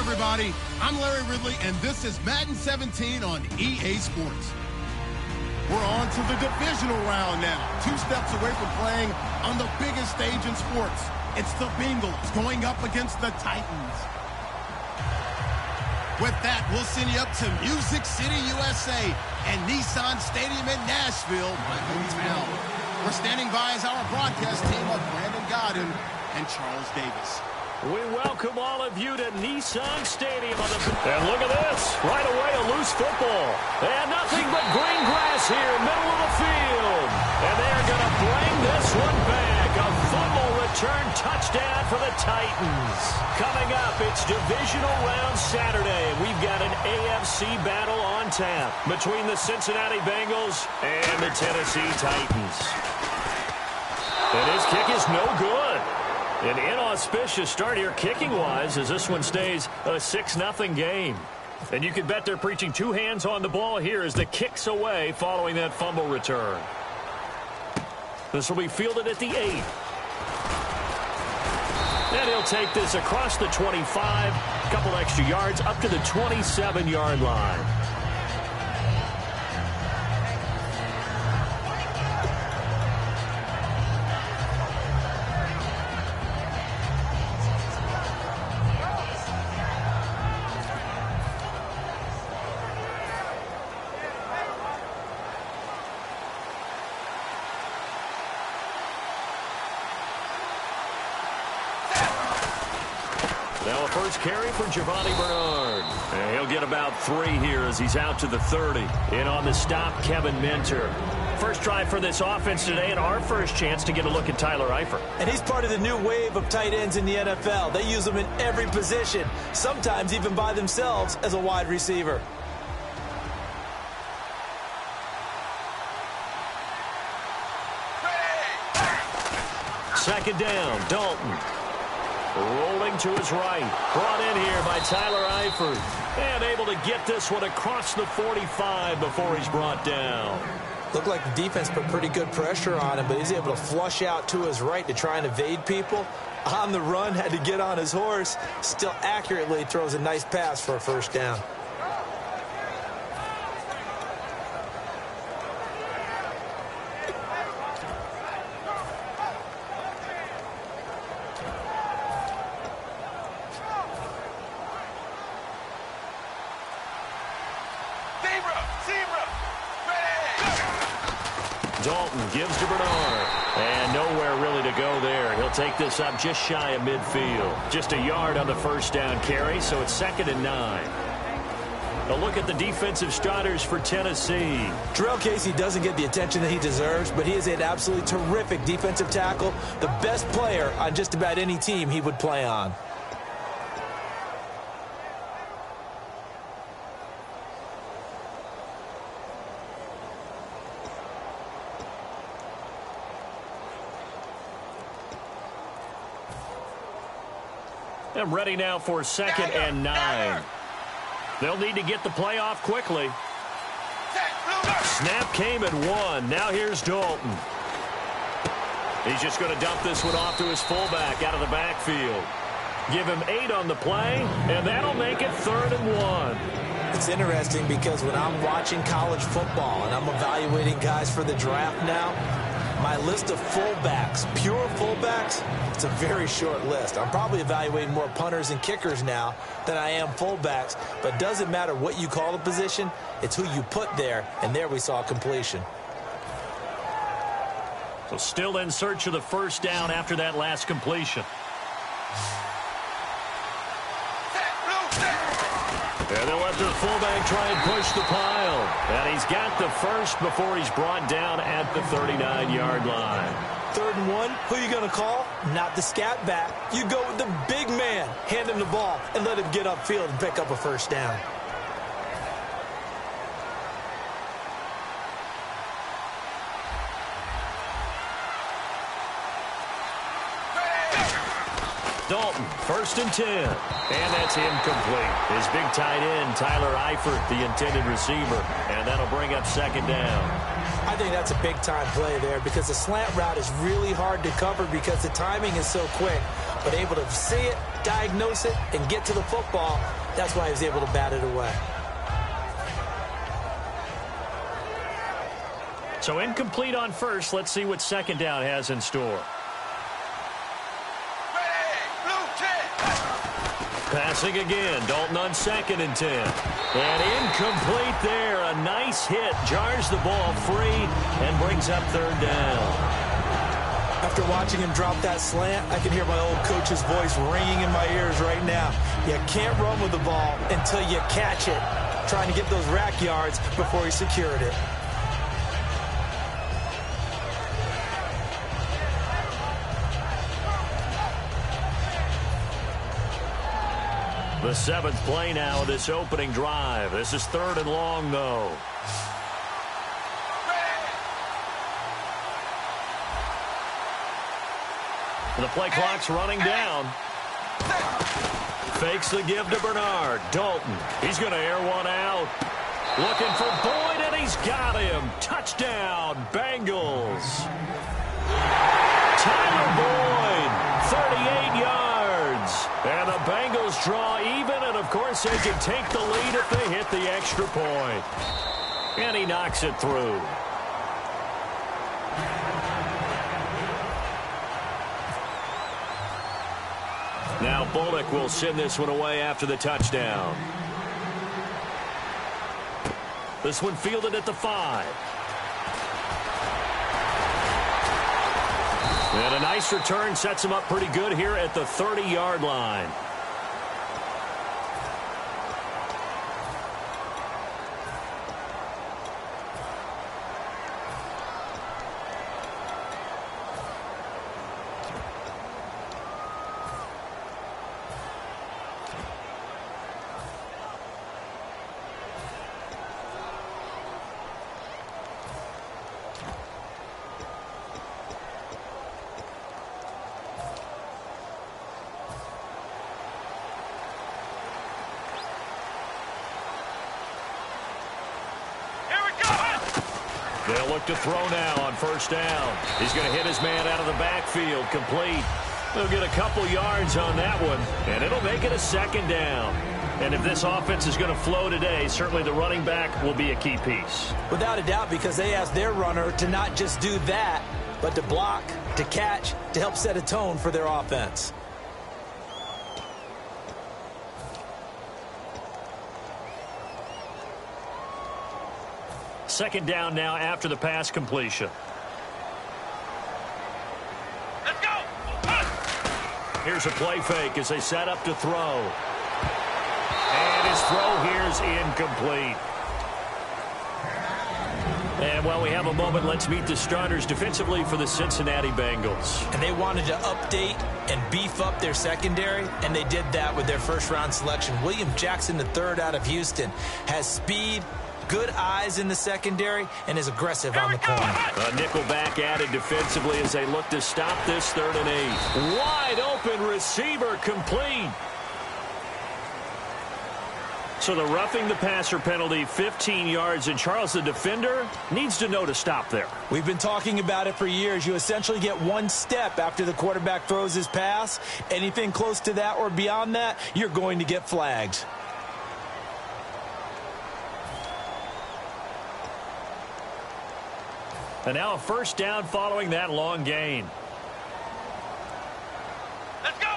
everybody. I'm Larry Ridley, and this is Madden 17 on EA Sports. We're on to the divisional round now. 2 steps away from playing on the biggest stage in sports. It's the Bengals going up against the Titans. With that, we'll send you up to Music City, USA, and Nissan Stadium in Nashville, my hometown. We're standing by as our broadcast team of Brandon Godden and Charles Davis. We welcome all of you to Nissan Stadium. And look at this. Right away, a loose football. And nothing but green grass here, middle of the field. And they're going to bring this one back. A fumble return touchdown for the Titans. Coming up, it's divisional round Saturday. And we've got an AFC battle on tap between the Cincinnati Bengals and the Tennessee Titans. And his kick is no good. An inauspicious start here kicking-wise as this one stays a 6-0 game. And you can bet they're preaching 2 hands on the ball here as the kick's away following that fumble return. This will be fielded at the 8. And he'll take this across the 25, a couple extra yards up to the 27-yard line. Now a first carry for Giovanni Bernard. And he'll get about 3 here as he's out to the 30. In on the stop, Kevin Minter. First drive for this offense today, and our first chance to get a look at Tyler Eifert. And he's part of the new wave of tight ends in the NFL. They use them in every position, sometimes even by themselves as a wide receiver. Second down, Dalton. Rolling to his right. Brought in here by Tyler Eifert. And able to get this one across the 45 before he's brought down. Looked like the defense put pretty good pressure on him, but he's able to flush out to his right to try and evade people. On the run, had to get on his horse. Still accurately throws a nice pass for a first down. Dalton gives to Bernard. And nowhere really to go there. He'll take this up just shy of midfield. Just a yard on the first down carry, so it's 2nd and 9. A look at the defensive starters for Tennessee. Terrell Casey doesn't get the attention that he deserves, but he is an absolutely terrific defensive tackle. The best player on just about any team he would play on. And ready now for 2nd and 9. They'll need to get the play off quickly. Snap came at 1. Now here's Dalton. He's just going to dump this one off to his fullback out of the backfield. Give him 8 on the play, and that'll make it 3rd and 1. It's interesting because when I'm watching college football and I'm evaluating guys for the draft now, my list of fullbacks, pure fullbacks, it's a very short list. I'm probably evaluating more punters and kickers now than I am fullbacks, but it doesn't matter what you call the position, it's who you put there, and there we saw completion. So still in search of the first down after that last completion. And they'll let their fullback try and push the pile. And he's got the first before he's brought down at the 39-yard line. 3rd and 1, who are you going to call? Not the scat back. You go with the big man. Hand him the ball and let him get upfield and pick up a first down. Dalton, 1st and 10. And that's incomplete. His big tight end, Tyler Eifert, the intended receiver. And that'll bring up 2nd down. I think that's a big-time play there because the slant route is really hard to cover because the timing is so quick. but able to see it, diagnose it, and get to the football. That's why he was able to bat it away. So incomplete on first. Let's see what second down has in store. Passing again. Dalton on 2nd and 10. And incomplete there. A nice hit. Jars the ball free and brings up 3rd down. After watching him drop that slant, I can hear my old coach's voice ringing in my ears right now. You can't run with the ball until you catch it. Trying to get those rack yards before he secured it. The 7th play now of this opening drive. This is 3rd and long, though. The play clock's running down. Fakes the give to Bernard. Dalton. He's going to air one out. Looking for Boyd, and he's got him. Touchdown, Bengals. Tyler Boyd, 38 yards. And the Bengals draw even, and of course they can take the lead if they hit the extra point. And he knocks it through. Now Bullock will send this one away after the touchdown. This one fielded at the 5. And a nice return sets him up pretty good here at the 30-yard line. They'll look to throw now on 1st down. He's going to hit his man out of the backfield. Complete. They'll get a couple yards on that one, and it'll make it a 2nd down. And if this offense is going to flow today, certainly the running back will be a key piece. Without a doubt, because they asked their runner to not just do that, but to block, to catch, to help set a tone for their offense. Second down now after the pass completion. Let's go. Here's a play fake as they set up to throw. And his throw here's incomplete. And while we have a moment, let's meet the starters defensively for the Cincinnati Bengals. And they wanted to update and beef up their secondary, and they did that with their first-round selection. William Jackson III out of Houston has speed, good eyes in the secondary, and is aggressive on the corner. A nickel back added defensively as they look to stop this 3rd and 8. Wide open receiver complete. So the roughing the passer penalty, 15 yards, and Charles, the defender, needs to know to stop there. We've been talking about it for years. You essentially get one step after the quarterback throws his pass. Anything close to that or beyond that, you're going to get flagged. And now a 1st down following that long gain. Let's go.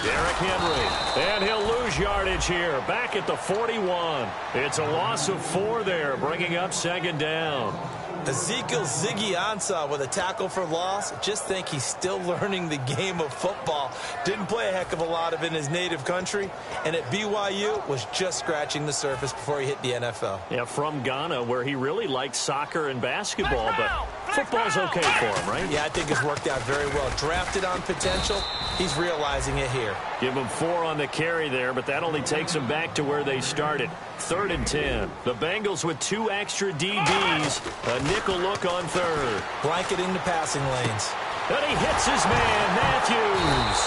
Derrick Henry. And he'll lose yardage here. Back at the 41. It's a loss of 4 there, bringing up 2nd down. Ezekiel Ziggy Ansah with a tackle for loss. Just think he's still learning the game of football. Didn't play a heck of a lot of it in his native country. And at BYU was just scratching the surface before he hit the NFL. Yeah, from Ghana, where he really liked soccer and basketball, but football's okay for him, right? Yeah, I think it's worked out very well. Drafted on potential, he's realizing it here. Give him 4 on the carry there, but that only takes him back to where they started. 3rd and 10. The Bengals with 2 extra DBs. A nickel look on 3rd. Blanketing the passing lanes. And he hits his man, Matthews.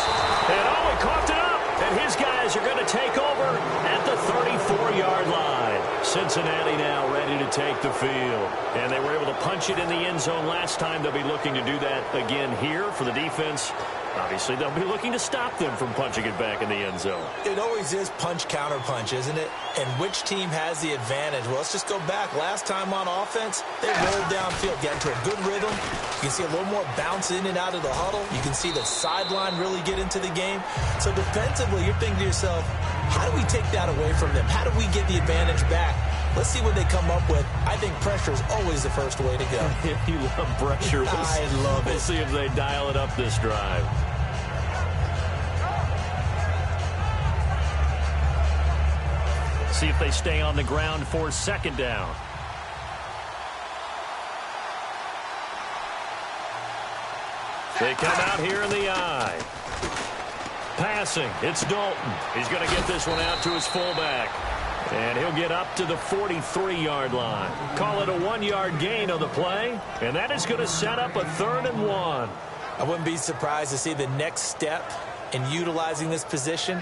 And oh, he coughed it up. And his guys are going to take over at the 34-yard line. Cincinnati now ready to take the field. And they were able to punch it in the end zone last time. They'll be looking to do that again here for the defense. Obviously, they'll be looking to stop them from punching it back in the end zone. It always is punch, counter punch, isn't it? And which team has the advantage? Well, let's just go back. Last time on offense, they rolled downfield, got into a good rhythm. You can see a little more bounce in and out of the huddle. You can see the sideline really get into the game. So defensively, you're thinking to yourself, how do we take that away from them? How do we get the advantage back? Let's see what they come up with. I think pressure is always the first way to go. If you love pressure, I love it. We'll see if they dial it up this drive. See if they stay on the ground for second down. They come out here in the eye. Passing, it's Dalton. He's going to get this one out to his fullback. And he'll get up to the 43-yard line. Call it a 1-yard gain on the play. And that is going to set up a 3rd and 1. I wouldn't be surprised to see the next step in utilizing this position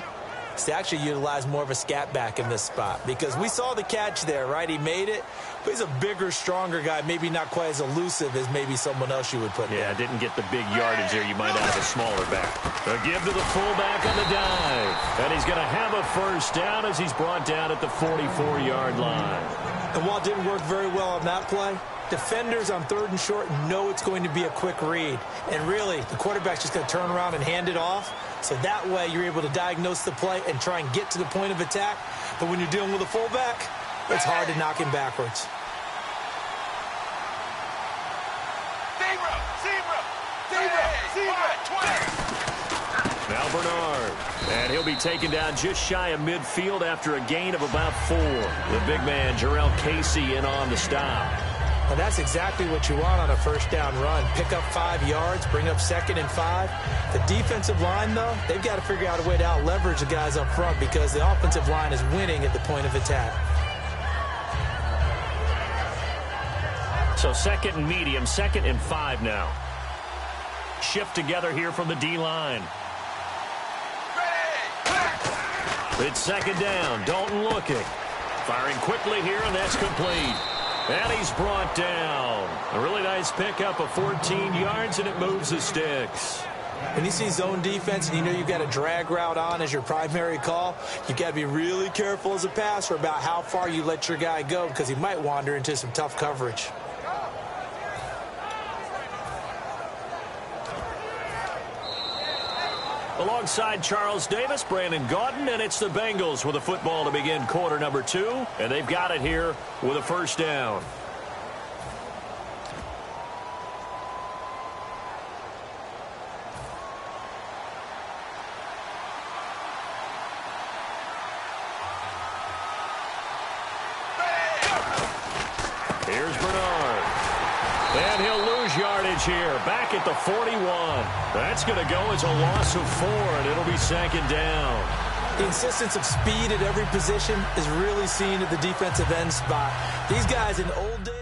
is to actually utilize more of a scat back in this spot. Because we saw the catch there, right? He made it. But he's a bigger, stronger guy. Maybe not quite as elusive as maybe someone else you would put there. Yeah, didn't get the big yardage there. You might have a smaller back. A give to the fullback on the dive. And he's going to have a first down as he's brought down at the 44-yard line. And while it didn't work very well on that play, defenders on 3rd and short know it's going to be a quick read. And really, the quarterback's just going to turn around and hand it off. So that way, you're able to diagnose the play and try and get to the point of attack. But when you're dealing with a fullback, it's hard to knock him backwards. Now Bernard. And he'll be taken down just shy of midfield after a gain of about 4. The big man, Jarrell Casey, in on the stop. And that's exactly what you want on a first down run. Pick up 5 yards, bring up 2nd and 5. The defensive line, though, they've got to figure out a way to out-leverage the guys up front because the offensive line is winning at the point of attack. So 2nd and medium, 2nd and 5 now. Shift together here from the D-line. It's 2nd down. Dalton looking. Firing quickly here, and that's complete. And he's brought down. A really nice pickup of 14 yards, and it moves the sticks. When you see zone defense and you know you've got a drag route on as your primary call, you've got to be really careful as a passer about how far you let your guy go because he might wander into some tough coverage. Alongside Charles Davis, Brandon Gaudin, and it's the Bengals with a football to begin quarter number 2, and they've got it here with a first down. Here's Bernard. And he'll lose yardage here, back at the 41. That's going to go as a loss of 4, and it'll be 2nd down. The insistence of speed at every position is really seen at the defensive end spot. These guys in old days.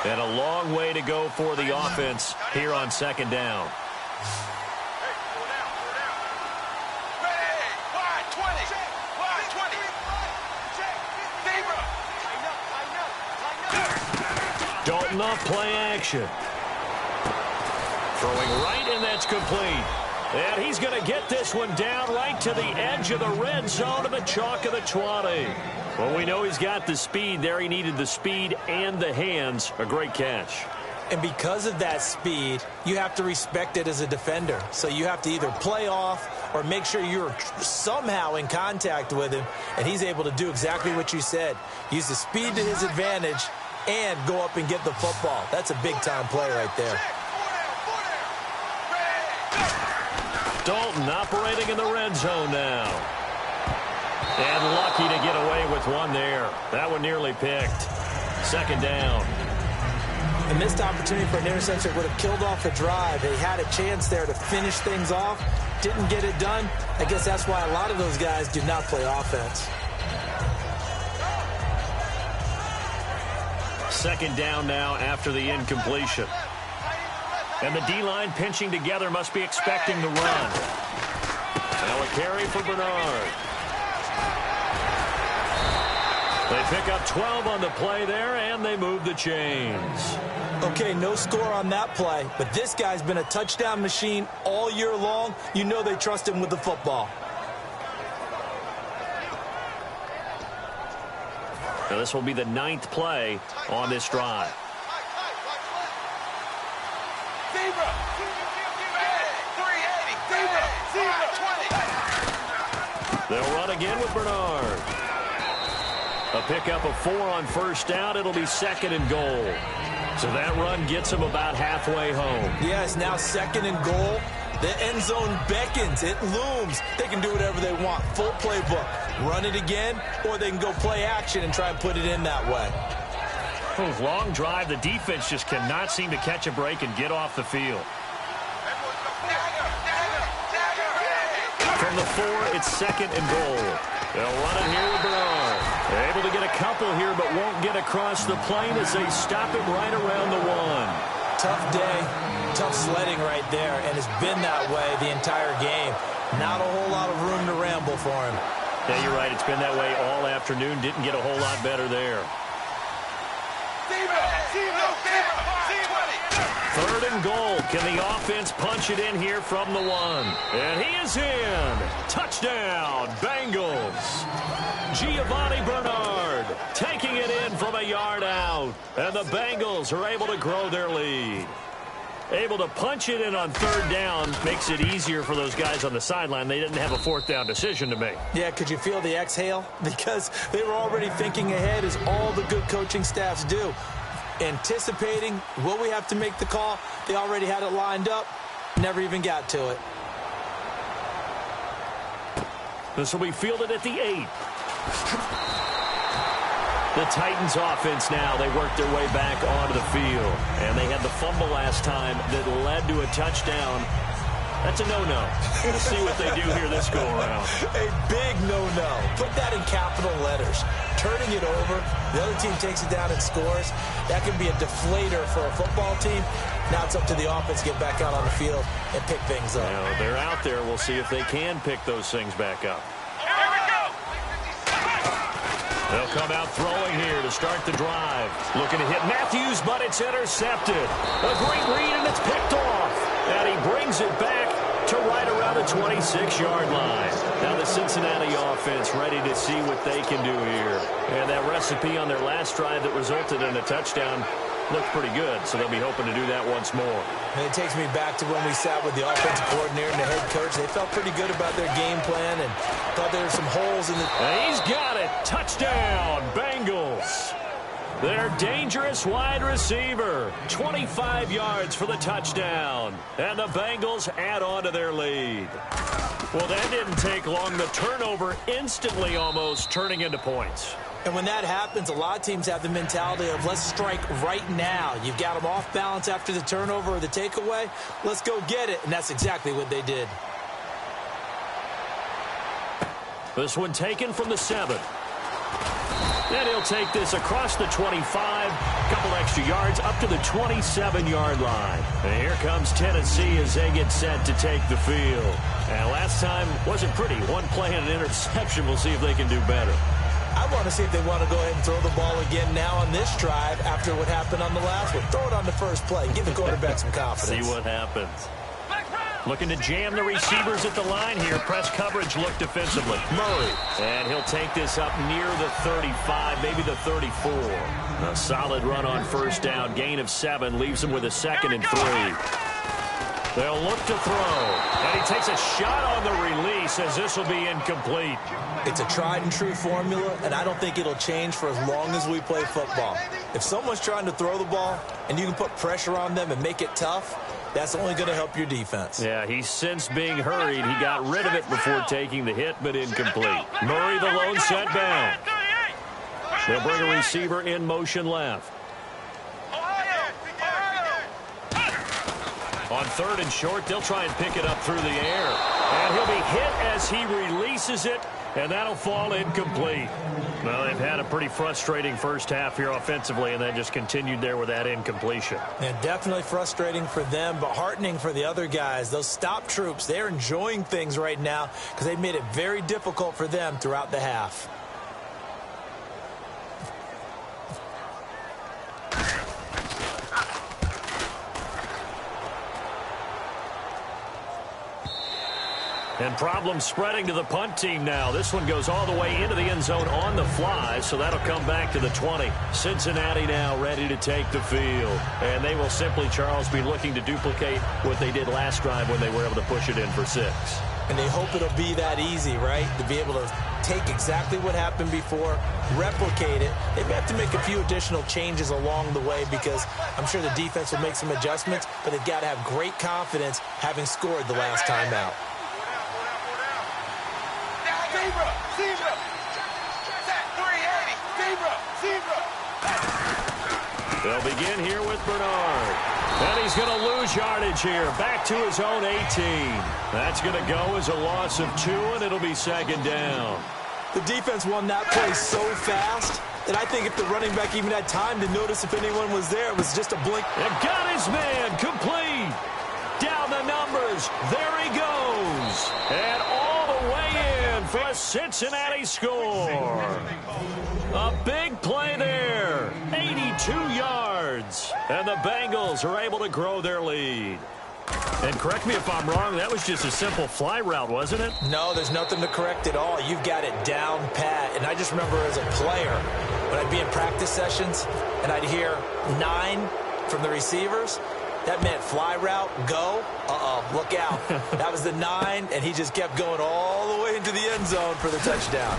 And a long way to go for the offense here on 2nd down. Dalton off play action. Throwing right, and that's complete. And he's going to get this one down right to the edge of the red zone of the chalk of the 20. Well, we know he's got the speed there. He needed the speed and the hands. A great catch. And because of that speed, you have to respect it as a defender. So you have to either play off or make sure you're somehow in contact with him. And he's able to do exactly what you said. Use the speed to his advantage and go up and get the football. That's a big-time play right there. Dalton operating in the red zone now. And lucky to get away with one there. That one nearly picked. Second down. A missed opportunity for an interception would have killed off a drive. They had a chance there to finish things off. Didn't get it done. I guess that's why a lot of those guys do not play offense. Second down now after the incompletion. And the D-line pinching together, must be expecting the run. Now a carry for Bernard. They pick up 12 on the play there, and they move the chains. Okay, no score on that play, but this guy's been a touchdown machine all year long. You know they trust him with the football. Now this will be the 9th play on this drive. They'll run again with Bernard. A pickup of 4 on first down. It'll be second and goal. So that run gets them about halfway home. Yes, now second and goal. The end zone beckons. It looms. They can do whatever they want. Full playbook. Run it again, or they can go play action and try and put it in that way. Long drive. The defense just cannot seem to catch a break and get off the field. From the 4, it's second and goal. They'll run it here with Bernard. They're able to get a couple here, but won't get across the plane as they stop him right around the 1. Tough day, tough sledding right there, and it's been that way the entire game. Not a whole lot of room to ramble for him. Yeah, you're right. It's been that way all afternoon. Didn't get a whole lot better there. Third and goal. Can the offense punch it in here from the 1? And he is in. Touchdown, Bengals. Giovanni Bernard taking it in from a yard out. And the Bengals are able to grow their lead. Able to punch it in on third down makes it easier for those guys on the sideline. They didn't have a fourth down decision to make. Yeah, could you feel the exhale? Because they were already thinking ahead, as all the good coaching staffs do. Anticipating, will we have to make the call? They already had it lined up. Never even got to it. This will be fielded at the 8. The Titans offense now, they worked their way back onto the field. And they had the fumble last time that led to a touchdown. That's a no-no. We'll see what they do here this go-around. A big no-no. Put that in capital letters. Turning it over, the other team takes it down and scores. That can be a deflator for a football team. Now it's up to the offense to get back out on the field and pick things up. Now, they're out there. We'll see if they can pick those things back up. Here we go. They'll come out throwing here to start the drive. Looking to hit Matthews, but it's intercepted. A great read, and it's picked off. And he brings it back to right around the 26-yard line. Now the Cincinnati offense ready to see what they can do here. And that recipe on their last drive that resulted in a touchdown looked pretty good, so they'll be hoping to do that once more. And it takes me back to when we sat with the offensive coordinator and the head coach. They felt pretty good about their game plan and thought there were some holes in the... And he's got it. Touchdown, Bengals. Their dangerous wide receiver. 25 yards for the touchdown. And the Bengals add on to their lead. Well, that didn't take long. The turnover instantly almost turning into points. And when that happens, a lot of teams have the mentality of let's strike right now. You've got them off balance after the turnover or the takeaway. Let's go get it. And that's exactly what they did. This one taken from the 7. And he'll take this across the 25. Couple extra yards up to the 27-yard line. And here comes Tennessee as they get set to take the field. And last time wasn't pretty. One play and an interception. We'll see if they can do better. I want to see if they want to go ahead and throw the ball again now on this drive after what happened on the last one. Throw it on the first play. Give the quarterback some confidence. See what happens. Looking to jam the receivers at the line here. Press coverage look defensively. Murray. And he'll take this up near the 35, maybe the 34. A solid run on first down. Gain of 7 leaves him with a second and 3. They'll look to throw. And he takes a shot on the release as this will be incomplete. It's a tried and true formula, and I don't think it'll change for as long as we play football. If someone's trying to throw the ball and you can put pressure on them and make it tough, That's only going to help your defense. Yeah, he sensed being hurried. He got rid of it before taking the hit, but incomplete. Murray, the lone set down. They'll bring a receiver in motion left. On 3rd and short, they'll try and pick it up through the air. And he'll be hit as he releases it, and that'll fall incomplete. Well, they've had a pretty frustrating first half here offensively, and then just continued there with that incompletion. Yeah, definitely frustrating for them, but heartening for the other guys. Those stop troops, they're enjoying things right now because they've made it very difficult for them throughout the half. And problems spreading to the punt team now. This one goes all the way into the end zone on the fly, so that'll come back to the 20. Cincinnati now ready to take the field. And they will simply, Charles, be looking to duplicate what they did last drive when they were able to push it in for 6. And they hope it'll be that easy, right? To be able to take exactly what happened before, replicate it. They may have to make a few additional changes along the way because I'm sure the defense will make some adjustments, but they've got to have great confidence having scored the last time out. Zebra! Set 380! Zebra! They'll begin here with Bernard. And he's going to lose yardage here. Back to his own 18. That's going to go as a loss of 2, and it'll be 2nd down. The defense won that play so fast that I think if the running back even had time to notice if anyone was there, it was just a blink. And got his man complete. Down the numbers. There he goes. And all the way in for a Cincinnati score. A big play there. 82 yards. And the Bengals are able to grow their lead. And correct me if I'm wrong, that was just a simple fly route, wasn't it? No, there's nothing to correct at all. You've got it down pat. And I just remember as a player, when I'd be in practice sessions and I'd hear 9 from the receivers, that meant fly route, go, look out. That was the 9, and he just kept going all the way into the end zone for the touchdown.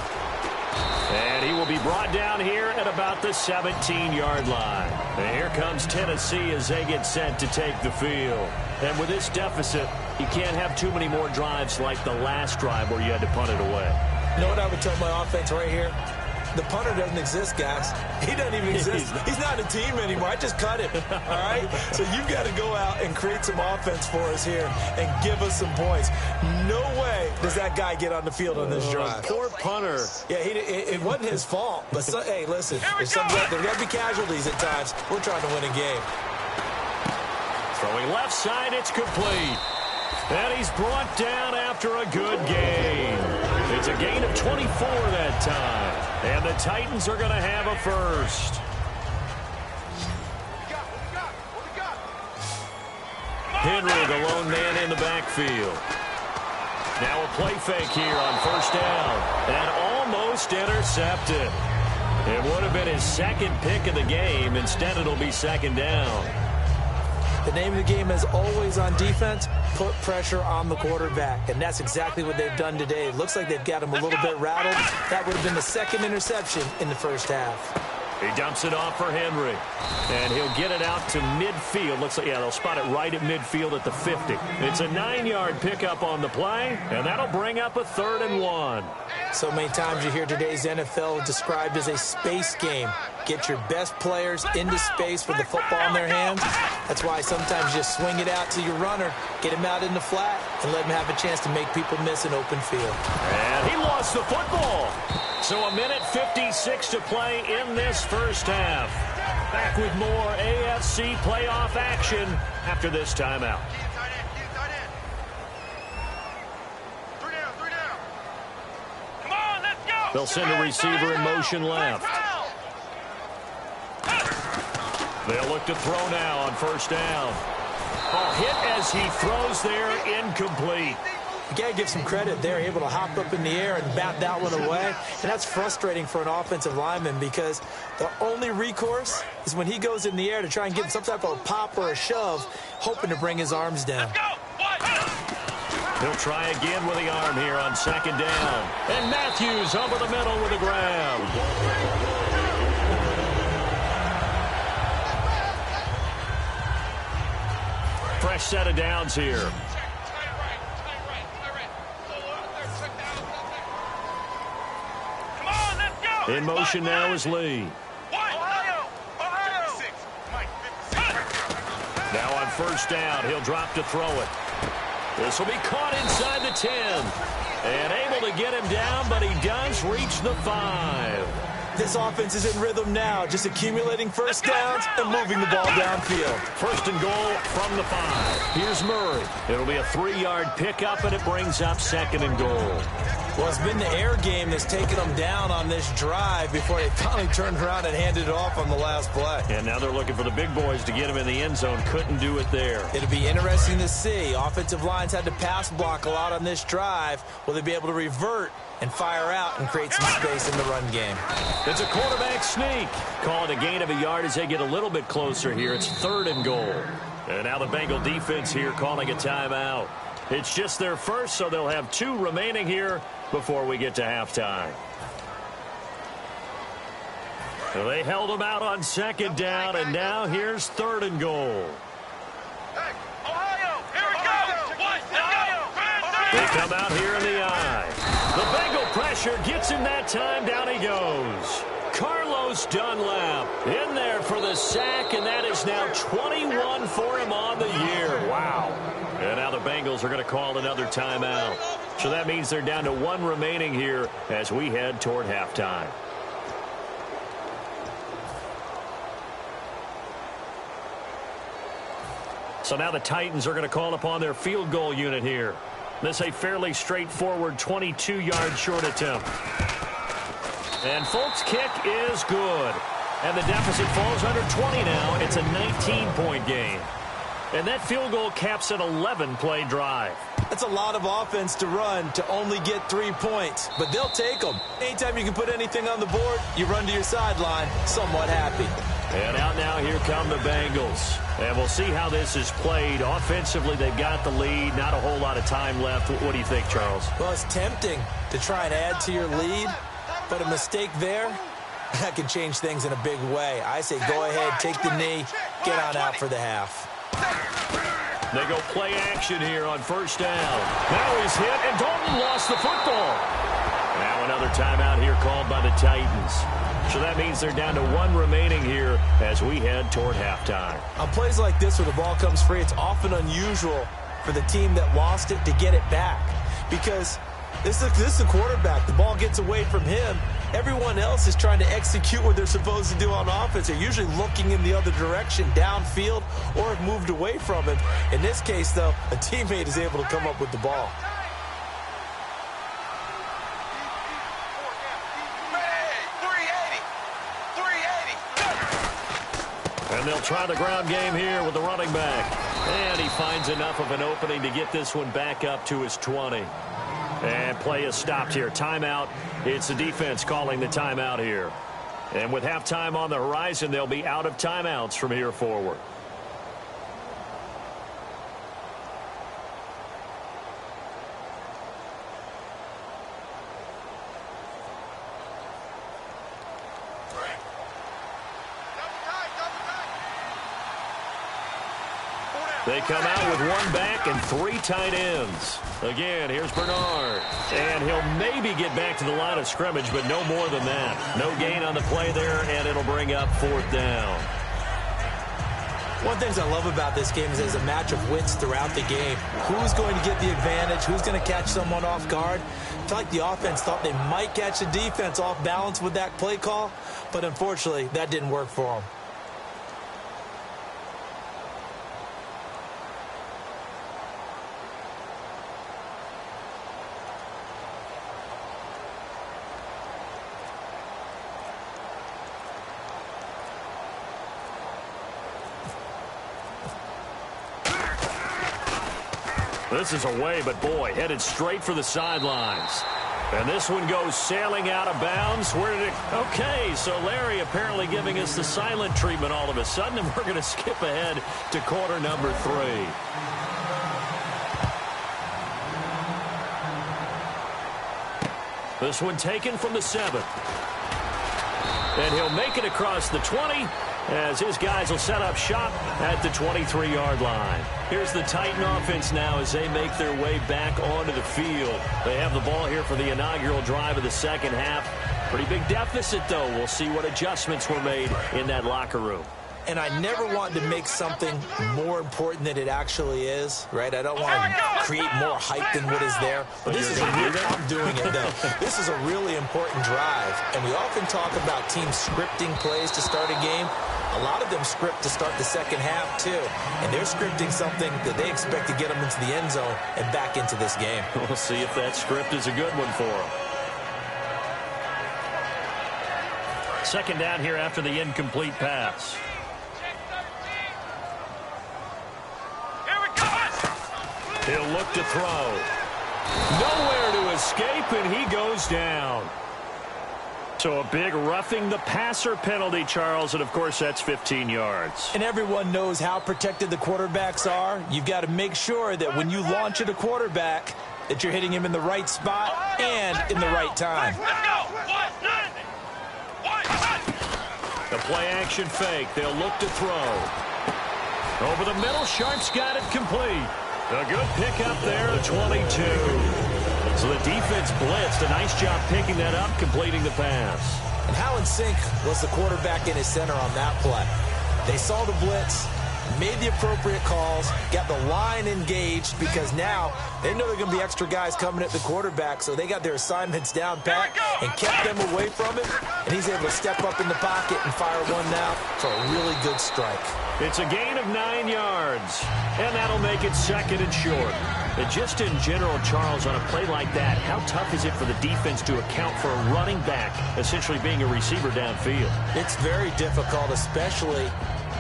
And he will be brought down here at about the 17-yard line. And here comes Tennessee as they get set to take the field. And with this deficit, you can't have too many more drives like the last drive where you had to punt it away. You know what I would tell my offense right here? The punter doesn't exist, guys. He doesn't even exist. He's not a team anymore. I just cut him, all right? So you've got to go out and create some offense for us here and give us some points. No way does that guy get on the field on this drive. Poor punter. Yeah, it wasn't his fault. But, hey, listen, there's got to be casualties at times. We're trying to win a game. Throwing left side, it's complete. And he's brought down after a good gain. It's a gain of 24 that time. And the Titans are going to have a first. Henry, the lone man in the backfield. Now a play fake here on 1st down. And almost intercepted. It would have been his 2nd pick of the game. Instead, it'll be 2nd down. The name of the game is always on defense, put pressure on the quarterback. And that's exactly what they've done today. It looks like they've got him a little bit rattled. That would have been the 2nd interception in the first half. He dumps it off for Henry. And he'll get it out to midfield. Looks like, yeah, they'll spot it right at midfield at the 50. It's a 9-yard pickup on the play, and that'll bring up a 3rd and 1. So many times you hear today's NFL described as a space game. Get your best players into space with the football in their hands. That's why sometimes you just swing it out to your runner, get him out in the flat, and let him have a chance to make people miss an open field. And he lost the football. So a minute 56 to play in this first half. Back with more AFC playoff action after this timeout. Come on, let's go! They'll send a receiver in motion left. They'll look to throw now on 1st down. Oh, hit as he throws there, incomplete. You got to give some credit there, able to hop up in the air and bat that one away. And that's frustrating for an offensive lineman because the only recourse is when he goes in the air to try and get some type of a pop or a shove, hoping to bring his arms down. He'll try again with the arm here on 2nd down. And Matthews over the middle with a grab. fresh set of downs here. In motion now is Lee. Now on first down, he'll drop to throw it. This will be caught inside the 10. And able to get him down, but he does reach the 5. This offense is in rhythm now, just accumulating first downs and moving the ball downfield. First and goal from the 5. Here's Murray. It'll be a 3-yard pickup, and it brings up second and goal. Well, it's been the air game that's taken them down on this drive before they finally turned around and handed it off on the last play. And now they're looking for the big boys to get him in the end zone. Couldn't do it there. It'll be interesting to see. Offensive lines had to pass block a lot on this drive. Will they be able to revert and fire out and create some space in the run game? It's a quarterback sneak. Call it a gain of a yard as they get a little bit closer here. It's third and goal. And now the Bengal defense here calling a timeout. It's just their first, so they'll have 2 remaining here before we get to halftime. So they held them out on second down, and now here's third and goal. They come out here in the eye. The Bengal pressure gets him that time. Down he goes. Carlos Dunlap in there for the sack, and that is now 21 for him on the year. Wow. And now the Bengals are going to call another timeout. So that means they're down to 1 remaining here as we head toward halftime. So now the Titans are going to call upon their field goal unit here. This is a fairly straightforward 22-yard short attempt. And Folk's kick is good. And the deficit falls under 20 now. It's a 19-point game. And that field goal caps an 11-play drive. That's a lot of offense to run to only get 3 points. But they'll take them. Anytime you can put anything on the board, you run to your sideline somewhat happy. And out now, here come the Bengals. And we'll see how this is played. Offensively, they've got the lead. Not a whole lot of time left. What do you think, Charles? Well, it's tempting to try and add to your lead. But a mistake there, that can change things in a big way. I say go ahead, take the knee, get on out for the half. They go play action here on first down. Now he's hit, and Dalton lost the football. Now another timeout here called by the Titans. So that means they're down to 1 remaining here as we head toward halftime. On plays like this where the ball comes free, it's often unusual for the team that lost it to get it back. Because this is a quarterback. The ball gets away from him. Everyone else is trying to execute what they're supposed to do on offense. They're usually looking in the other direction, downfield, or have moved away from it. In this case, though, a teammate is able to come up with the ball. And they'll try the ground game here with the running back. And he finds enough of an opening to get this one back up to his 20. And play is stopped here. Timeout. It's the defense calling the timeout here. And with halftime on the horizon, they'll be out of timeouts from here forward. They come out with 1 back and 3 tight ends. Again, here's Bernard. And he'll maybe get back to the line of scrimmage, but no more than that. No gain on the play there, and it'll bring up 4th down. One of the things I love about this game is there's a match of wits throughout the game. Who's going to get the advantage? Who's going to catch someone off guard? I feel like the offense thought they might catch the defense off balance with that play call, but unfortunately, that didn't work for them. This is away, but boy, headed straight for the sidelines. And this one goes sailing out of bounds. Where did it? Okay, so Larry apparently giving us the silent treatment all of a sudden, and we're going to skip ahead to quarter number 3. This one taken from the 7. And he'll make it across the 20 as his guys will set up shop at the 23-yard line. Here's the Titan offense now as they make their way back onto the field. They have the ball here for the inaugural drive of the second half. Pretty big deficit, though. We'll see what adjustments were made in that locker room. And I never want to make something more important than it actually is, right? I don't want to create more hype than what is there. But this is I'm doing it, though. This is a really important drive. And we often talk about teams scripting plays to start a game. A lot of them script to start the second half, too. And they're scripting something that they expect to get them into the end zone and back into this game. We'll see if that script is a good one for them. Second down here after the incomplete pass. He'll look to throw. Nowhere to escape, and he goes down. So a big roughing the passer penalty, Charles, and of course that's 15 yards. And everyone knows how protected the quarterbacks are. You've got to make sure that when you launch at a quarterback that you're hitting him in the right spot and in the right time. The play action fake. They'll look to throw. Over the middle, Sharp's got it complete. A good pickup there at 22. So the defense blitzed. A nice job picking that up, completing the pass. And how in sync was the quarterback in his center on that play? They saw the blitz, made the appropriate calls, got the line engaged because now they know there are going to be extra guys coming at the quarterback, so they got their assignments down pat and kept them away from it, and he's able to step up in the pocket and fire one now for a really good strike. It's a gain of 9 yards, and that'll make it second and short. And just in general, Charles, on a play like that, how tough is it for the defense to account for a running back essentially being a receiver downfield? It's very difficult, especially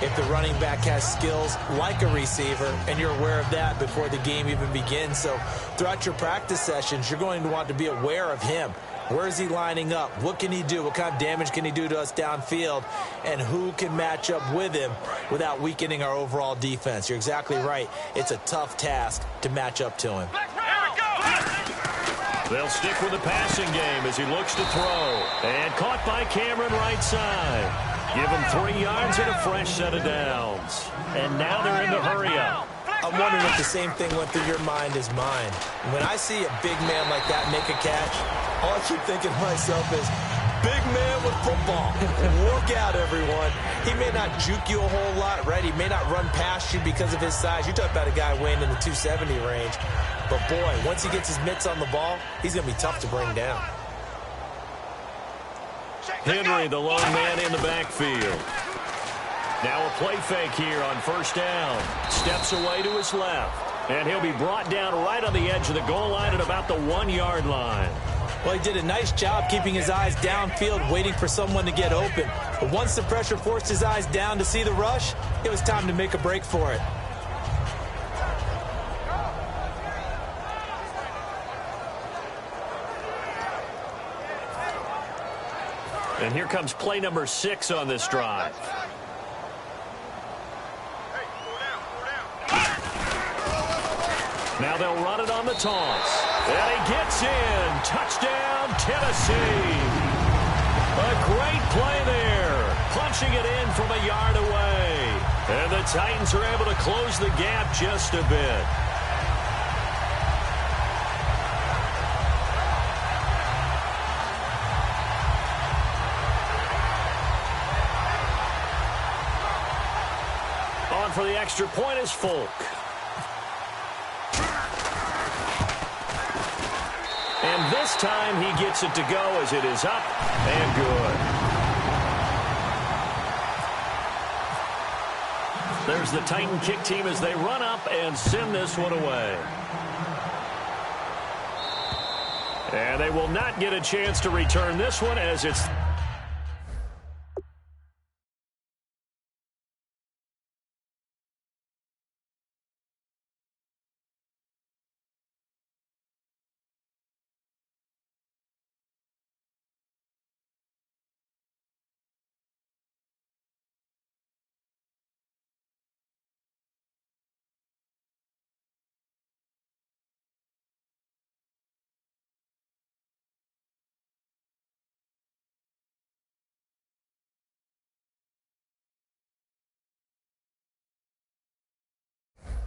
if the running back has skills like a receiver, and you're aware of that before the game even begins. So throughout your practice sessions, you're going to want to be aware of him. Where is he lining up? What can he do? What kind of damage can he do to us downfield? And who can match up with him without weakening our overall defense? You're exactly right. It's a tough task to match up to him. They'll stick with the passing game as he looks to throw. And caught by Cameron right side. Give him 3 yards and a fresh set of downs. And now they're in the hurry up. I'm wondering if the same thing went through your mind as mine. When I see a big man like that make a catch, all I keep thinking to myself is, big man with football. Look out, everyone. He may not juke you a whole lot, right? He may not run past you because of his size. You talk about a guy weighing in the 270 range. But, boy, once he gets his mitts on the ball, he's going to be tough to bring down. Henry, the lone man in the backfield. Now a play fake here on first down. Steps away to his left. And he'll be brought down right on the edge of the goal line at about the 1 yard line. Well, he did a nice job keeping his eyes downfield, waiting for someone to get open. But once the pressure forced his eyes down to see the rush, it was time to make a break for it. And here comes play number 6 on this drive. Now they'll run it on the toss. And he gets in. Touchdown, Tennessee. A great play there. Punching it in from a yard away. And the Titans are able to close the gap just a bit. On for the extra point is Folk. And this time he gets it to go as it is up and good. There's the Titan kick team as they run up and send this one away. And they will not get a chance to return this one as it's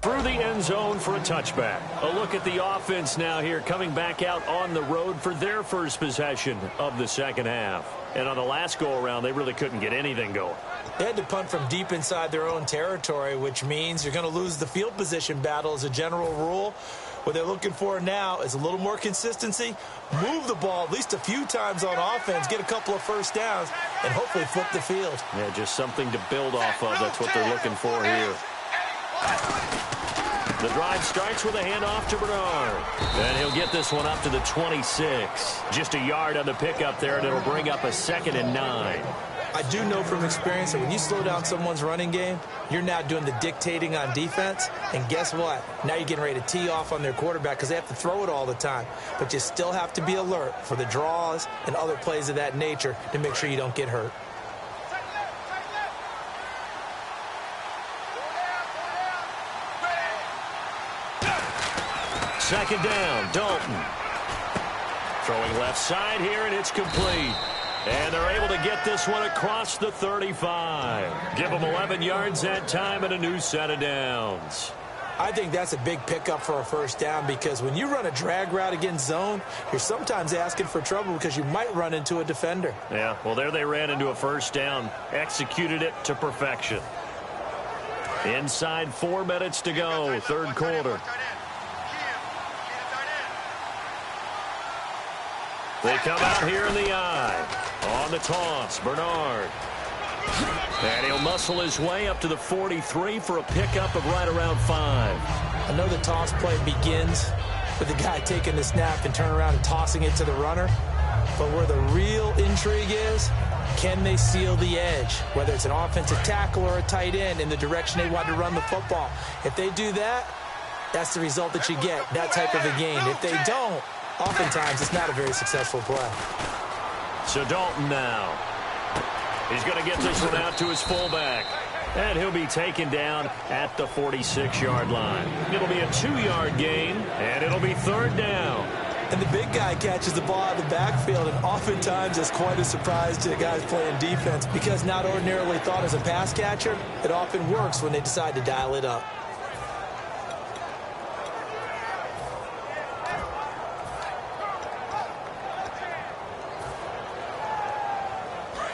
through the end zone for a touchback. A look at the offense now here, coming back out on the road for their first possession of the second half. And on the last go-around, they really couldn't get anything going. They had to punt from deep inside their own territory, which means you're going to lose the field position battle as a general rule. What they're looking for now is a little more consistency, move the ball at least a few times on offense, get a couple of first downs, and hopefully flip the field. Yeah, just something to build off of. That's what they're looking for here. The drive starts with a handoff to Bernard. And he'll get this one up to the 26. Just a yard on the pickup there, and it'll bring up a 2nd and 9. I do know from experience that when you slow down someone's running game, you're now doing the dictating on defense. And guess what? Now you're getting ready to tee off on their quarterback because they have to throw it all the time. But you still have to be alert for the draws and other plays of that nature to make sure you don't get hurt. Second down, Dalton. Throwing left side here, and it's complete. And they're able to get this one across the 35. Give them 11 yards that time and a new set of downs. I think that's a big pickup for a first down because when you run a drag route against zone, you're sometimes asking for trouble because you might run into a defender. Yeah, well, there they ran into a first down. Executed it to perfection. Inside 4 minutes to go, third quarter. They come out here in the eye. On the toss, Bernard. And he'll muscle his way up to the 43 for a pickup of right around 5. I know the toss play begins with the guy taking the snap and turning around and tossing it to the runner. But where the real intrigue is, can they seal the edge? Whether it's an offensive tackle or a tight end in the direction they want to run the football. If they do that, that's the result that you get, that type of a game. If they don't, oftentimes it's not a very successful play. So Dalton now. He's going to get this one out to his fullback. And he'll be taken down at the 46-yard line. It'll be a 2-yard gain, and it'll be third down. And the big guy catches the ball out of the backfield, and oftentimes it's quite a surprise to the guys playing defense because not ordinarily thought as a pass catcher, it often works when they decide to dial it up.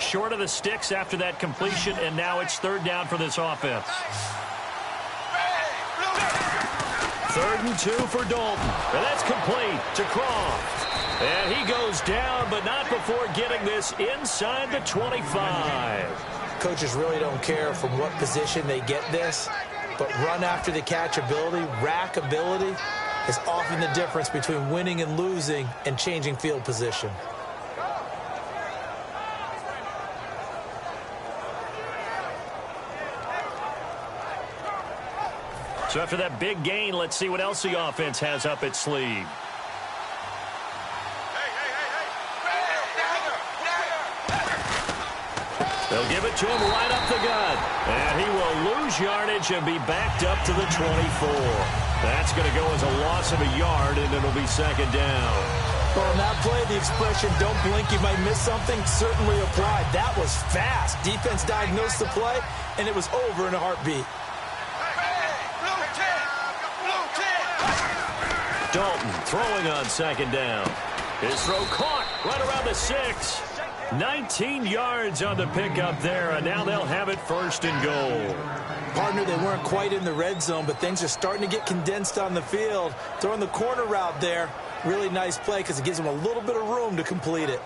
Short of the sticks after that completion, and now it's third down for this offense. 3rd and 2 for Dalton. And that's complete to Croft. And he goes down, but not before getting this inside the 25. Coaches really don't care from what position they get this, but run after the catch ability, rack ability, is often the difference between winning and losing and changing field position. So after that big gain, let's see what else the offense has up its sleeve. They'll give it to him right up the gut. And he will lose yardage and be backed up to the 24. That's going to go as a loss of a yard, and it'll be second down. Well, on that play, the expression, don't blink, you might miss something, certainly applied. That was fast. Defense diagnosed the play, and it was over in a heartbeat. Dalton throwing on second down. His throw caught right around the 6. 19 yards on the pickup there, and now they'll have it 1st and goal. Partner, they weren't quite in the red zone, but things are starting to get condensed on the field. Throwing the corner route there, really nice play because it gives them a little bit of room to complete it.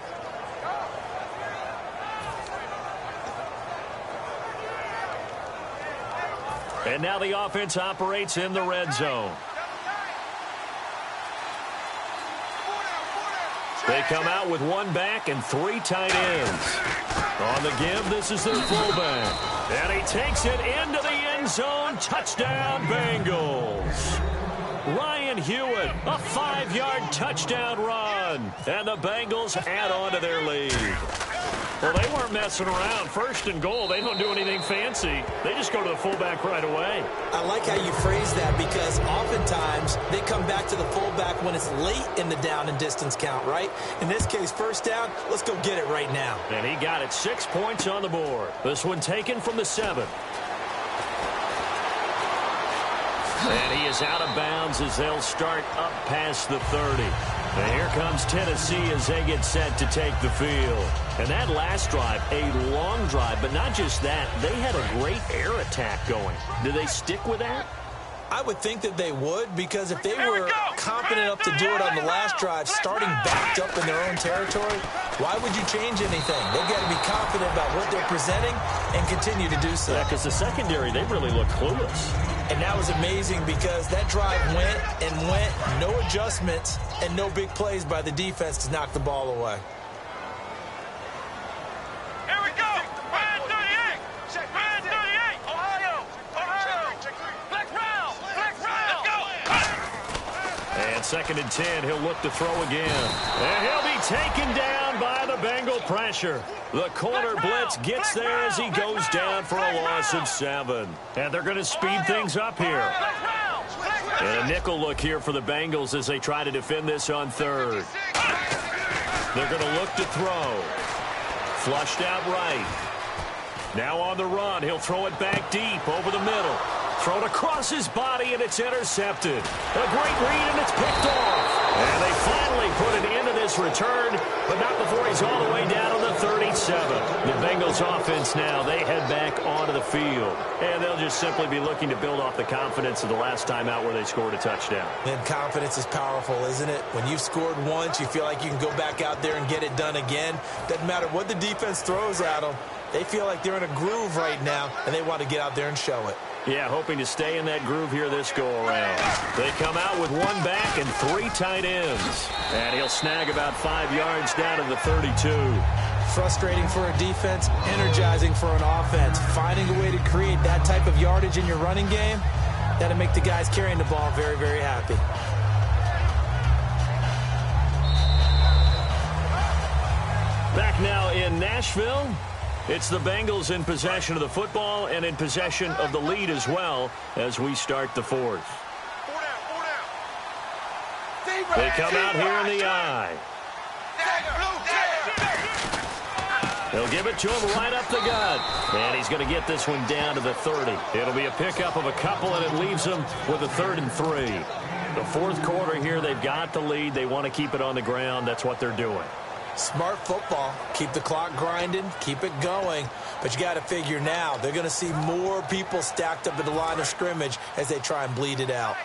And now the offense operates in the red zone. They come out with 1 back and 3 tight ends. On the give, this is their fullback. And he takes it into the end zone. Touchdown, Bengals. Ryan Hewitt, a 5-yard touchdown run. And the Bengals add on to their lead. Well, they weren't messing around. 1st and goal, they don't do anything fancy. They just go to the fullback right away. I like how you phrase that because oftentimes they come back to the fullback when it's late in the down and distance count, right? In this case, 1st down, let's go get it right now. And he got it. 6 points on the board. This one taken from the 7. And he is out of bounds as they'll start up past the 30. And here comes Tennessee as they get set to take the field. And that last drive, a long drive, but not just that. They had a great air attack going. Do they stick with that? I would think that they would, because if they were confident enough to do it on the last drive, starting backed up in their own territory, why would you change anything? They've got to be confident about what they're presenting and continue to do so. Yeah, because the secondary, they really look clueless. And that was amazing because that drive went and went, no adjustments, and no big plays by the defense to knock the ball away. Here we go. Red 38. Red 38. Ohio. Flex round. Flex round. Let's go. And 2nd and 10, he'll look to throw again. And he'll be taken down by the Bengal pressure. The corner blitz gets there as he goes down for a loss of 7. And they're going to speed things up here. And a nickel look here for the Bengals as they try to defend this on 3rd. They're going to look to throw. Flushed out right. Now on the run, he'll throw it back deep over the middle. Thrown across his body, and it's intercepted. A great read, and it's picked off. And they finally put an end to this return, but not before he's all the way down to the 37. The Bengals offense now, they head back onto the field. And they'll just simply be looking to build off the confidence of the last time out where they scored a touchdown. And confidence is powerful, isn't it? When you've scored once, you feel like you can go back out there and get it done again. Doesn't matter what the defense throws at them. They feel like they're in a groove right now, and they want to get out there and show it. Yeah, hoping to stay in that groove here this go-around. They come out with 1 back and 3 tight ends. And he'll snag about 5 yards down to the 32. Frustrating for a defense, energizing for an offense. Finding a way to create that type of yardage in your running game, that'll make the guys carrying the ball very, very happy. Back now in Nashville. It's the Bengals in possession of the football and in possession of the lead as well as we start the 4th. They come out here in the I. They'll give it to him right up the gut. And he's going to get this one down to the 30. It'll be a pickup of a couple, and it leaves them with a 3rd and 3. The 4th quarter here, they've got the lead. They want to keep it on the ground. That's what they're doing. Smart football. Keep the clock grinding. Keep it going. But you got to figure now, they're going to see more people stacked up at the line of scrimmage as they try and bleed it out.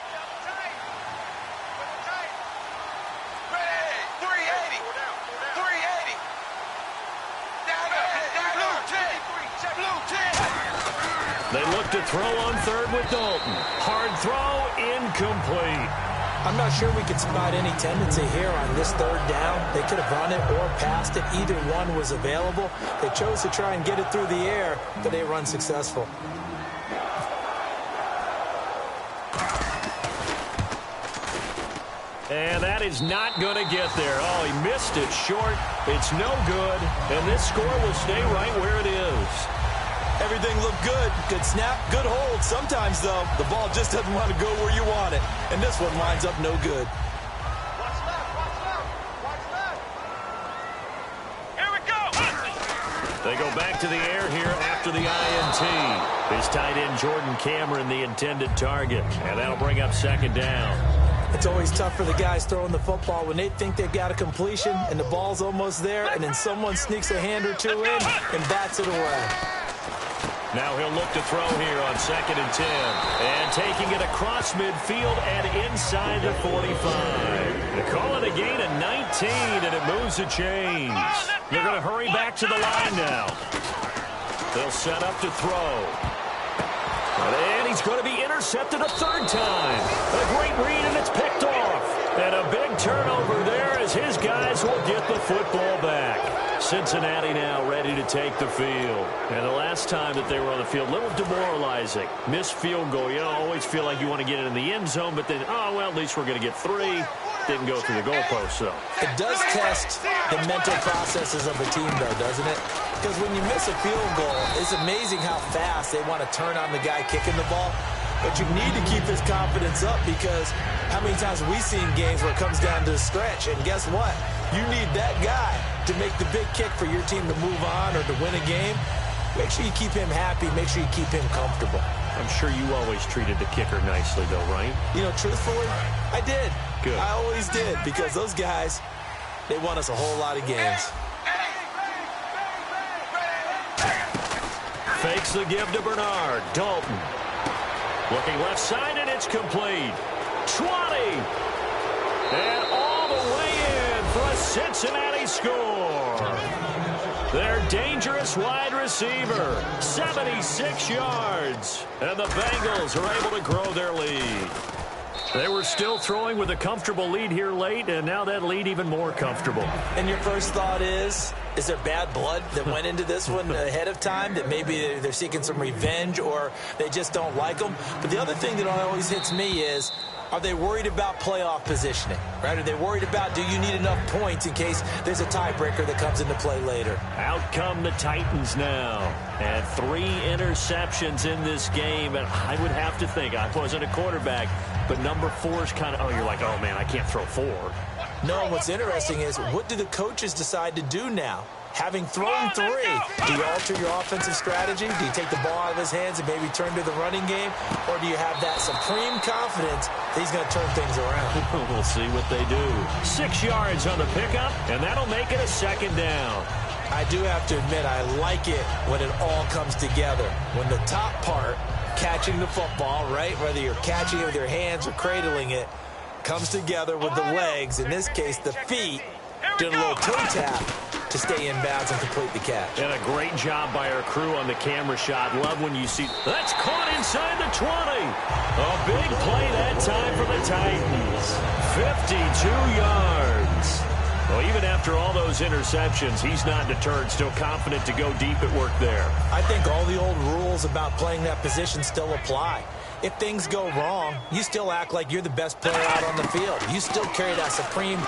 They look to throw on 3rd with Dalton. Hard throw, incomplete. I'm not sure we could spot any tendency here on this 3rd down. They could have run it or passed it. Either one was available. They chose to try and get it through the air, but they were unsuccessful. And that is not going to get there. Oh, he missed it short. It's no good. And this score will stay right where it is. Everything looked good. Good snap, good hold. Sometimes, though, the ball just doesn't want to go where you want it. And this one winds up no good. Here we go. They go back to the air here after the INT. His tight end, Jordan Cameron, the intended target. And that'll bring up 2nd down. It's always tough for the guys throwing the football when they think they've got a completion and the ball's almost there, and then someone sneaks a hand or two in and bats it away. Now he'll look to throw here on 2nd and 10. And taking it across midfield and inside the 45. They call it a gain of 19, and it moves the chains. They're going to hurry back to the line now. They'll set up to throw. And he's going to be intercepted a 3rd time. A great read, and it's picked off. And a big turnover there as his guys will get the football back. Cincinnati now ready to take the field. And the last time that they were on the field, a little demoralizing. Missed field goal. You always feel like you want to get it in the end zone, but then, oh, well, at least we're going to get 3. Didn't go through the goalpost, though. It does test the mental processes of a team, though, doesn't it? Because when you miss a field goal, it's amazing how fast they want to turn on the guy kicking the ball. But you need to keep his confidence up, because how many times have we seen games where it comes down to the stretch, and guess what? You need that guy to make the big kick for your team to move on or to win a game. Make sure you keep him happy. Make sure you keep him comfortable. I'm sure you always treated the kicker nicely, though, right? You know, truthfully, I did. Good. I always did, because those guys, they won us a whole lot of games. Fakes the give to Bernard. Dalton. Looking left side, and it's complete. 20. And all the way in for a Cincinnati score. Their dangerous wide receiver, 76 yards. And the Bengals are able to grow their lead. They were still throwing with a comfortable lead here late, and now that lead even more comfortable. And your first thought is there bad blood that went into this one ahead of time, that maybe they're seeking some revenge or they just don't like them? But the other thing that always hits me is, are they worried about playoff positioning, right? Are they worried about, do you need enough points in case there's a tiebreaker that comes into play later? Out come the Titans now. And 3 interceptions in this game. And I would have to think, I wasn't a quarterback, but number 4 is kind of, oh, you're like, oh, man, I can't throw 4. No, what's interesting is, what do the coaches decide to do now? Having thrown 3, do you alter your offensive strategy? Do you take the ball out of his hands and maybe turn to the running game? Or do you have that supreme confidence that he's going to turn things around? We'll see what they do. 6 yards on the pickup, and that'll make it a 2nd down. I do have to admit, I like it when it all comes together. When the top part, catching the football, right, whether you're catching it with your hands or cradling it, comes together with the legs, in this case the feet, doing a little toe tap to stay in bounds and complete the catch. And a great job by our crew on the camera shot. Love when you see that's caught inside the 20. A big play that time for the Titans. 52 yards. Well, even after all those interceptions, he's not deterred, still confident to go deep at work there. I think all the old rules about playing that position still apply. If things go wrong, you still act like you're the best player out on the field. You still carry that supreme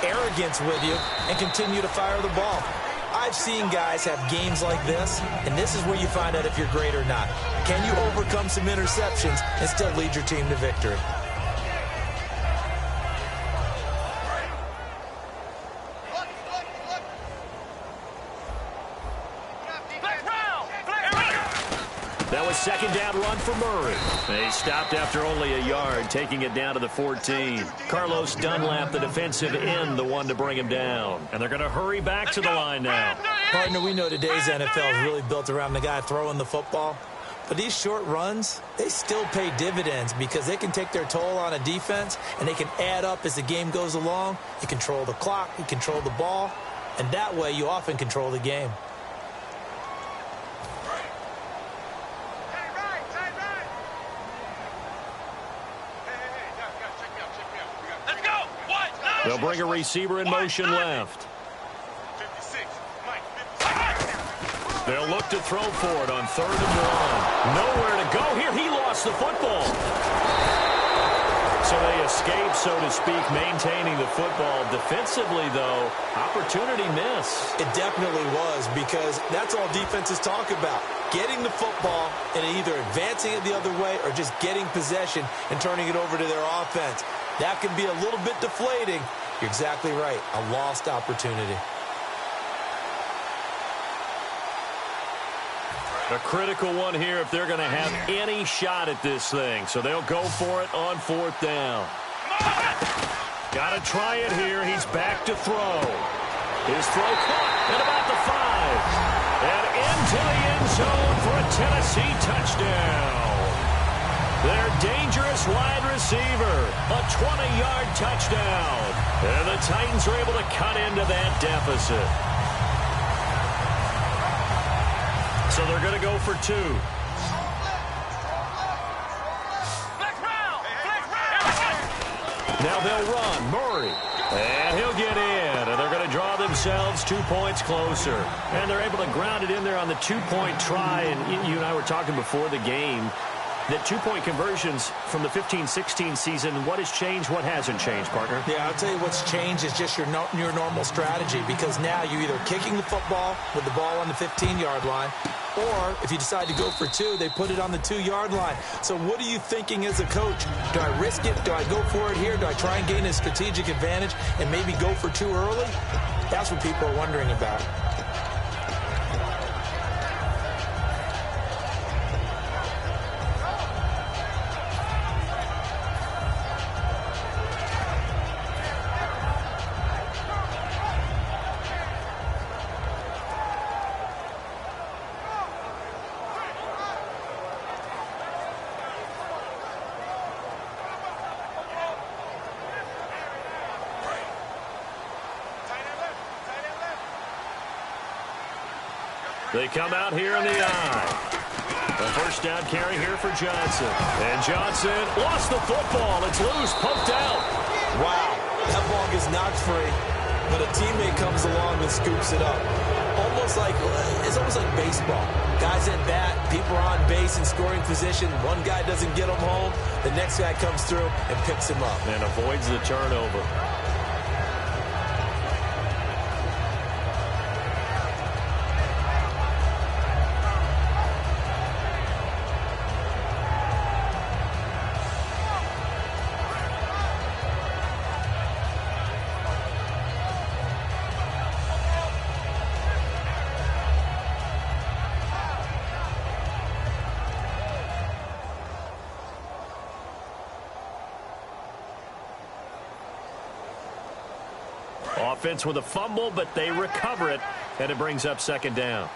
arrogance with you and continue to fire the ball. I've seen guys have games like this, and this is where you find out if you're great or not. Can you overcome some interceptions and still lead your team to victory? That was 2nd down run for Murray. They stopped after only a yard, taking it down to the 14. Carlos Dunlap, the defensive end, the one to bring him down. And they're going to hurry back to the line now. Partner, we know today's NFL is really built around the guy throwing the football. But these short runs, they still pay dividends because they can take their toll on a defense, and they can add up as the game goes along. You control the clock, you control the ball, and that way you often control the game. They'll bring a receiver in motion left. They'll look to throw for it on 3rd and 1. Nowhere to go here. He lost the football. So they escape, so to speak, maintaining the football. Defensively, though, opportunity miss. It definitely was, because that's all defenses talk about. Getting the football and either advancing it the other way or just getting possession and turning it over to their offense. That can be a little bit deflating. You're exactly right. A lost opportunity. A critical one here if they're going to have any shot at this thing. So they'll go for it on 4th down. Got to try it here. He's back to throw. His throw caught at about the 5. And into the end zone for a Tennessee touchdown. Their dangerous wide receiver, a 20-yard touchdown. And the Titans are able to cut into that deficit. So they're going to go for 2. Now they'll run. Murray. And he'll get in. And they're going to draw themselves 2 points closer. And they're able to ground it in there on the 2-point try. And you and I were talking before the game that 2-point conversions from the 15-16 season, what has changed, what hasn't changed, partner? Yeah, I'll tell you what's changed is just your normal strategy, because now you're either kicking the football with the ball on the 15-yard line, or if you decide to go for 2, they put it on the 2-yard line. So what are you thinking as a coach? Do I risk it? Do I go for it here? Do I try and gain a strategic advantage and maybe go for 2 early? That's what people are wondering about. They come out here in the eye. A first down carry here for Johnson. And Johnson lost the football. It's loose, poked out. Wow, that ball gets knocked free, but a teammate comes along and scoops it up. It's almost like baseball. Guys at bat, people are on base in scoring position. One guy doesn't get him home. The next guy comes through and picks him up. And avoids the turnover. Offense with a fumble, but they recover it, and it brings up second down.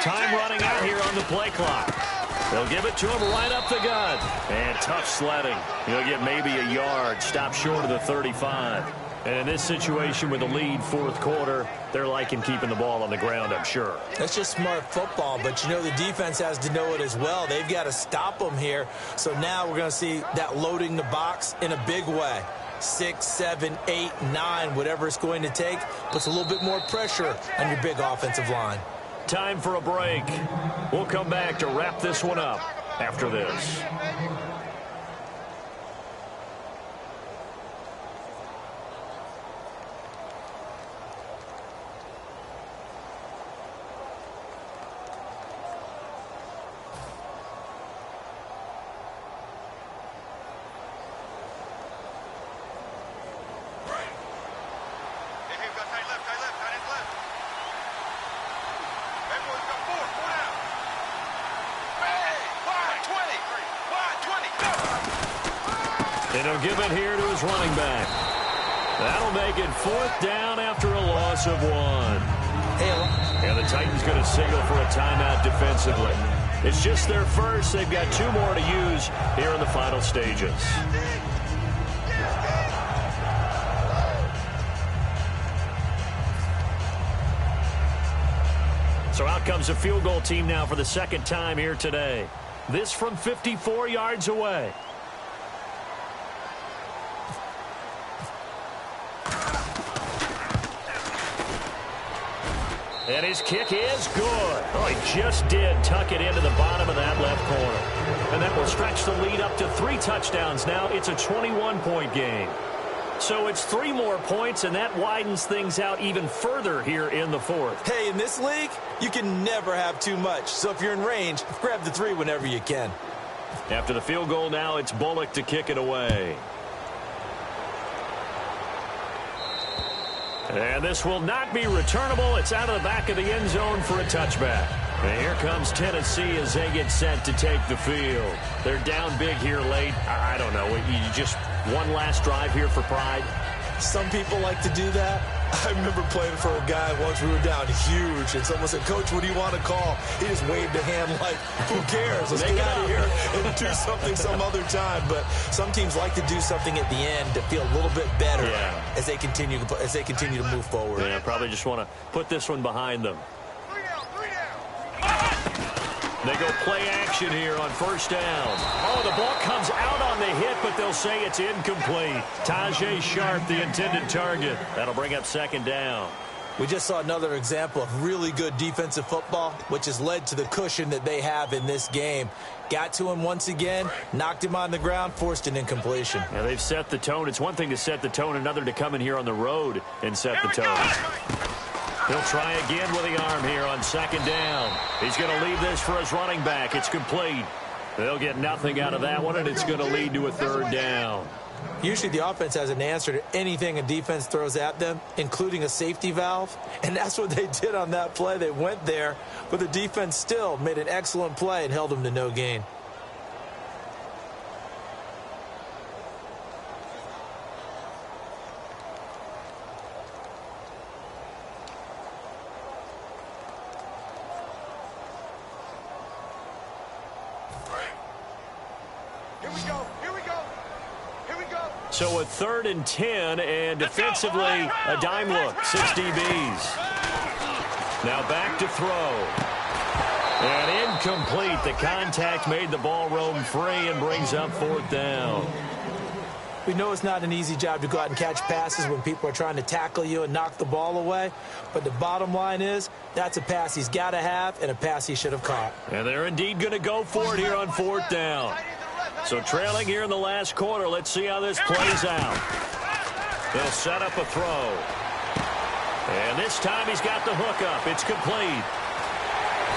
Time running out here on the play clock. They'll give it to him right up the gut. And tough sledding. He'll get maybe a yard, stop short of the 35. And in this situation with the lead fourth quarter, they're liking keeping the ball on the ground, I'm sure. That's just smart football, but you know the defense has to know it as well. They've got to stop them here. So now we're going to see that loading the box in a big way. 6, 7, 8, 9, whatever it's going to take, puts a little bit more pressure on your big offensive line. Time for a break. We'll come back to wrap this one up after this. And he'll give it here to his running back. That'll make it fourth down after a loss of 1. And the Titans going to signal for a timeout defensively. It's just their first. They've got 2 more to use here in the final stages. So out comes a field goal team now for the second time here today. This from 54 yards away. And his kick is good. Oh, he just did tuck it into the bottom of that left corner. And that will stretch the lead up to 3 touchdowns now. It's a 21-point game. So it's 3 more points, and that widens things out even further here in the fourth. Hey, in this league, you can never have too much. So if you're in range, grab the 3 whenever you can. After the field goal now, it's Bullock to kick it away. And this will not be returnable. It's out of the back of the end zone for a touchback. And here comes Tennessee as they get set to take the field. They're down big here late. I don't know. You just one last drive here for pride. Some people like to do that. I remember playing for a guy once. We were down huge, and someone said, "Coach, what do you want to call?" He just waved a hand like, "Who cares? Let's get out of here and do something some other time." But some teams like to do something at the end to feel a little bit better as they continue to move forward. Yeah, probably just want to put this one behind them. They go play action here on first down. Oh, the ball comes out on the hit, but they'll say it's incomplete. Tajay Sharp, the intended target. That'll bring up second down. We just saw another example of really good defensive football, which has led to the cushion that they have in this game. Got to him once again, knocked him on the ground, forced an incompletion. Now they've set the tone. It's one thing to set the tone, another to come in here on the road and set the tone. He'll try again with the arm here on second down. He's going to leave this for his running back. It's complete. They'll get nothing out of that one, and it's going to lead to a third down. Usually the offense has an answer to anything a defense throws at them, including a safety valve. And that's what they did on that play. They went there, but the defense still made an excellent play and held them to no gain. So a 3rd and 10, and defensively, a dime look, 6 DBs. Now back to throw. And incomplete. The contact made the ball roam free and brings up 4th down. We know it's not an easy job to go out and catch passes when people are trying to tackle you and knock the ball away. But the bottom line is, that's a pass he's got to have and a pass he should have caught. And they're indeed going to go for it here on 4th down. So trailing here in the last quarter, let's see how this plays out. They'll set up a throw. And this time he's got the hook up. It's complete.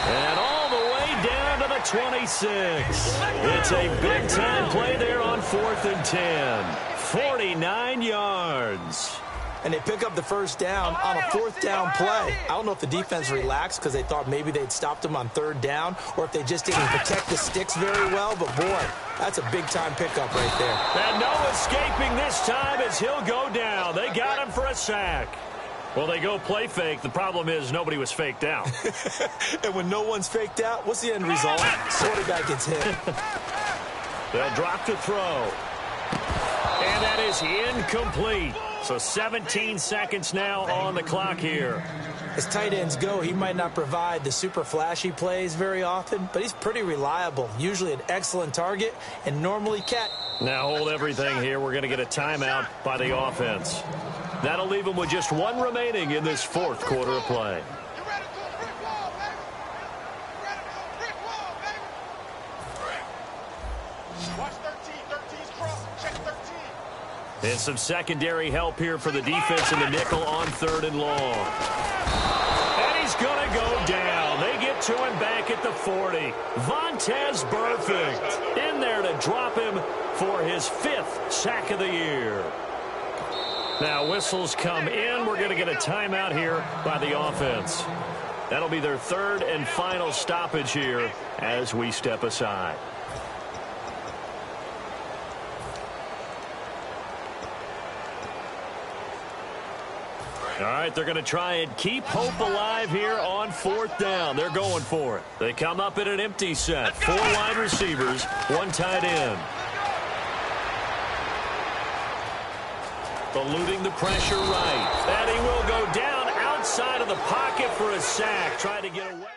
And all the way down to the 26. It's a big-time play there on 4th and 10. 49 yards. And they pick up the first down on a 4th down play. I don't know if the defense relaxed because they thought maybe they'd stopped them on 3rd down or if they just didn't protect the sticks very well. But, boy, that's a big-time pickup right there. And no escaping this time as he'll go down. They got him for a sack. Well, they go play fake. The problem is nobody was faked out. And when no one's faked out, what's the end result? Quarterback gets hit. They'll drop to throw. And that is incomplete. So 17 seconds now on the clock here. As tight ends go, he might not provide the super flashy plays very often, but he's pretty reliable, usually an excellent target, and normally catch. Now hold everything here. We're going to get a timeout by the offense. That'll leave them with just one remaining in this 4th quarter of play. And some secondary help here for the defense in the nickel on 3rd and long. And he's going to go down. They get to him back at the 40. Vontaze Burfict in there to drop him for his 5th sack of the year. Now whistles come in. We're going to get a timeout here by the offense. That'll be their 3rd and final stoppage here as we step aside. All right, they're going to try and keep hope alive here on 4th down. They're going for it. They come up in an empty set. 4 wide receivers, 1 tight end. Eluding the pressure right. And he will go down outside of the pocket for a sack. Trying to get away.